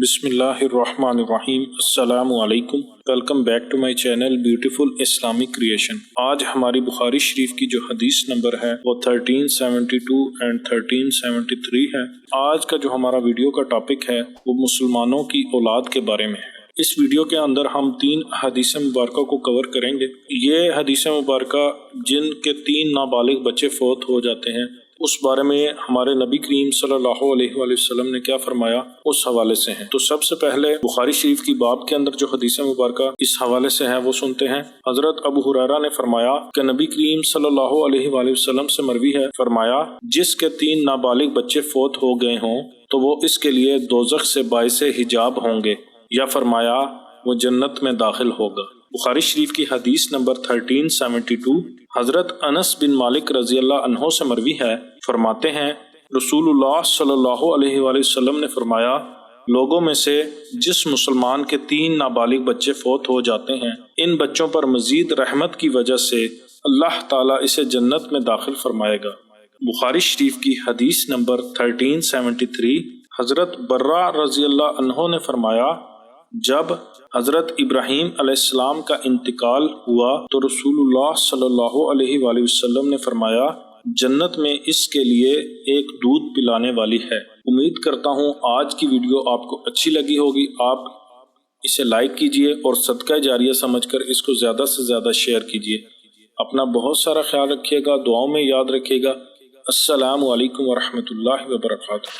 بسم اللہ الرحمن الرحیم۔ السلام علیکم، welcome back to my channel beautiful Islamic creation. آج ہماری بخاری شریف کی جو حدیث نمبر ہے وہ 1372 اینڈ 1373 ہے۔ آج کا جو ہمارا ویڈیو کا ٹاپک ہے وہ مسلمانوں کی اولاد کے بارے میں ہے۔ اس ویڈیو کے اندر ہم 3 حدیث مبارکہ کو کور کریں گے۔ یہ حدیث مبارکہ جن کے 3 نابالغ بچے فوت ہو جاتے ہیں اس بارے میں ہمارے نبی کریم صلی اللہ علیہ وآلہ وسلم نے کیا فرمایا اس حوالے سے ہیں۔ تو سب سے پہلے بخاری شریف کی باب کے اندر جو حدیث مبارکہ اس حوالے سے ہے وہ سنتے ہیں۔ حضرت ابو ہریرہ نے فرمایا کہ نبی کریم صلی اللہ علیہ وآلہ وسلم سے مروی ہے، فرمایا جس کے 3 نابالغ بچے فوت ہو گئے ہوں تو وہ اس کے لیے دوزخ سے باعث حجاب ہوں گے، یا فرمایا وہ جنت میں داخل ہوگا۔ بخاری شریف کی حدیث نمبر 1372 حضرت انس بن مالک رضی اللہ عنہ سے مروی ہے، فرماتے ہیں رسول اللہ صلی اللہ علیہ وآلہ وسلم نے فرمایا لوگوں میں سے جس مسلمان کے 3 نابالغ بچے فوت ہو جاتے ہیں ان بچوں پر مزید رحمت کی وجہ سے اللہ تعالیٰ اسے جنت میں داخل فرمائے گا۔ بخاری شریف کی حدیث نمبر 1373 حضرت برہ رضی اللہ عنہ نے فرمایا جب حضرت ابراہیم علیہ السلام کا انتقال ہوا تو رسول اللہ صلی اللہ علیہ وآلہ وسلم نے فرمایا جنت میں اس کے لیے ایک دودھ پلانے والی ہے۔ امید کرتا ہوں آج کی ویڈیو آپ کو اچھی لگی ہوگی۔ آپ اسے لائک کیجئے اور صدقہ جاریہ سمجھ کر اس کو زیادہ سے زیادہ شیئر کیجئے۔ اپنا بہت سارا خیال رکھیے گا، دعاؤں میں یاد رکھیے گا۔ السلام علیکم ورحمۃ اللہ وبرکاتہ۔